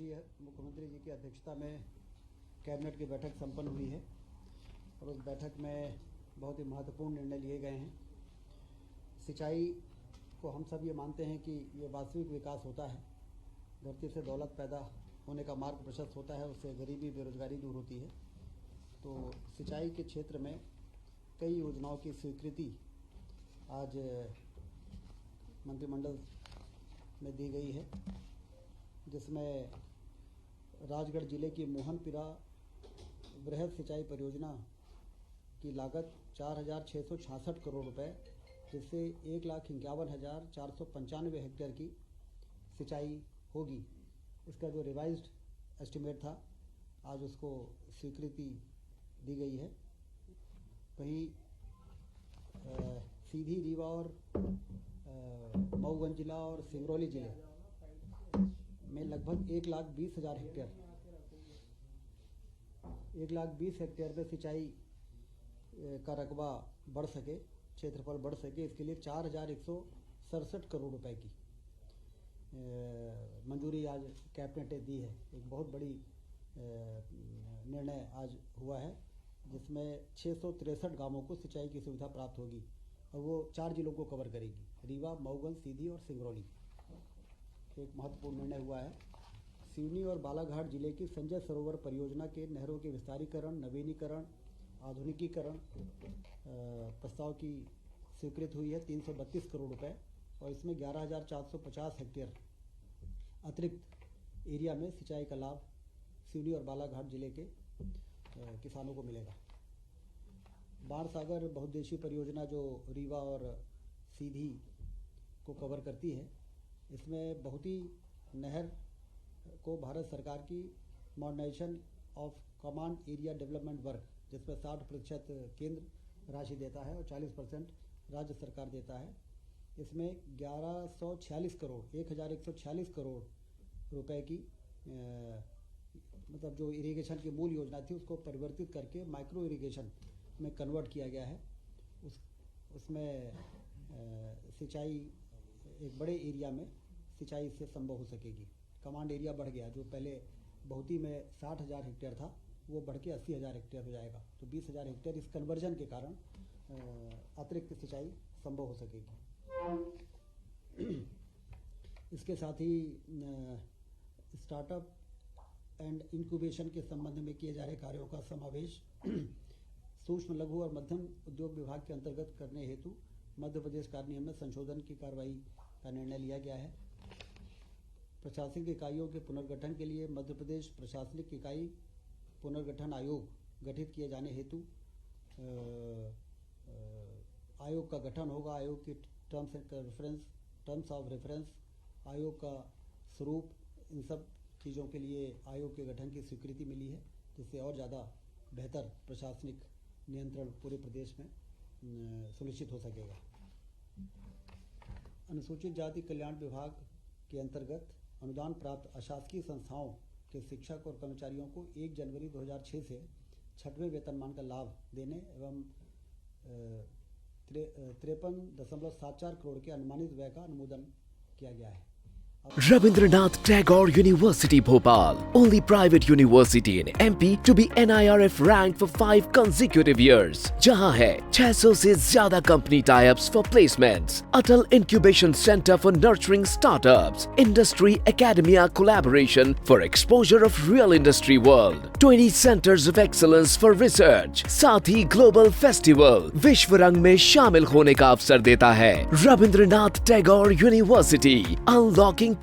मुख्यमंत्री जी की अध्यक्षता में कैबिनेट की बैठक संपन्न हुई है और उस बैठक में बहुत ही महत्वपूर्ण निर्णय लिए गए हैं। सिंचाई को हम सब ये मानते हैं कि ये वास्तविक विकास होता है, धरती से दौलत पैदा होने का मार्ग प्रशस्त होता है, उससे गरीबी बेरोजगारी दूर होती है। तो सिंचाई के क्षेत्र में कई योजनाओं की स्वीकृति आज मंत्रिमंडल में दी गई है, जिसमें राजगढ़ जिले की मोहनपुरा वृहद सिंचाई परियोजना की लागत 4,666 करोड़ रुपए, जिससे 1,51,495 हेक्टेयर की सिंचाई होगी। इसका जो रिवाइज्ड एस्टिमेट था, आज उसको स्वीकृति दी गई है। वहीं सीधी, रीवा और मऊगंज जिला और सिंगरौली जिले में लगभग 1,20,000 हेक्टेयर 1,20,000 हेक्टेयर में सिंचाई का रकबा बढ़ सके, क्षेत्रफल बढ़ सके, इसके लिए 4,167 करोड़ रुपए की मंजूरी आज कैबिनेट ने दी है। एक बहुत बड़ी निर्णय आज हुआ है, जिसमें 663 गांवों को सिंचाई की सुविधा प्राप्त होगी और वो 4 जिलों को कवर करेगी, रीवा, मऊगंज, सीधी और सिंगरौली। एक महत्वपूर्ण निर्णय हुआ है। सिवनी और बालाघाट जिले की संजय सरोवर परियोजना के नहरों के विस्तारीकरण, नवीनीकरण, आधुनिकीकरण प्रस्ताव की स्वीकृति हुई है 332 करोड़ रुपए, और इसमें 11,450 हेक्टेयर अतिरिक्त एरिया में सिंचाई का लाभ सिवनी और बालाघाट जिले के किसानों को मिलेगा। बाणसागर बहुउद्देशीय परियोजना जो रीवा और सीधी को कवर करती है, इसमें बहुती नहर को भारत सरकार की modernisation of command area development work, जिसमें 60% केंद्र राशि देता है और 40% राज्य सरकार देता है। इसमें 1,146 करोड़ रुपए की मतलब जो इरिगेशन की मूल योजना थी, उसको परिवर्तित करके माइक्रो इरिगेशन में कन्वर्ट किया गया है। उसमें सिंचाई एक बड़े एरिया में सिंचाई से संभव हो सकेगी। कमांड एरिया बढ़ गया, जो पहले बहुती में 60,000 हेक्टेयर था, वो बढ़ के 80,000 हेक्टेयर हो जाएगा। तो 20,000 हेक्टेयर इस कन्वर्जन के कारण अतिरिक्त सिंचाई संभव हो सकेगी। इसके साथ ही स्टार्टअप एंड इंक्यूबेशन के संबंध में किए जा रहे कार्यों का समावेश सूक्ष्म, लघु और मध्यम उद्योग विभाग के अंतर्गत करने हेतु मध्य प्रदेश कार्य नियम में संशोधन की कार्रवाई का निर्णय लिया गया है। प्रशासनिक इकाइयों के पुनर्गठन के लिए मध्य प्रदेश प्रशासनिक इकाई पुनर्गठन आयोग गठित किए जाने हेतु आयोग का गठन होगा। आयोग की टर्म्स ऑफ रेफरेंस, आयोग का स्वरूप, इन सब चीज़ों के लिए आयोग के गठन की स्वीकृति मिली है, जिससे और ज़्यादा बेहतर प्रशासनिक नियंत्रण पूरे प्रदेश में सुनिश्चित हो सकेगा। अनुसूचित जाति कल्याण विभाग के अंतर्गत अनुदान प्राप्त अशासकीय संस्थाओं के शिक्षक और कर्मचारियों को 1 जनवरी 2006 से 6वें वेतनमान का लाभ देने एवं 53.74 करोड़ के अनुमानित व्यय का अनुमोदन किया गया है। Rabindranath Tagore University Bhopal, only private university in MP to be NIRF ranked for 5 consecutive years. जहां है 600 से ज्यादा company tie-ups for placements, Atal Incubation Center for nurturing startups, Industry Academia collaboration for exposure of real industry world, 20 centers of excellence for research, साथ ही Global Festival विश्व रंग में शामिल होने का अवसर देता है। Rabindranath Tagore University, unlocking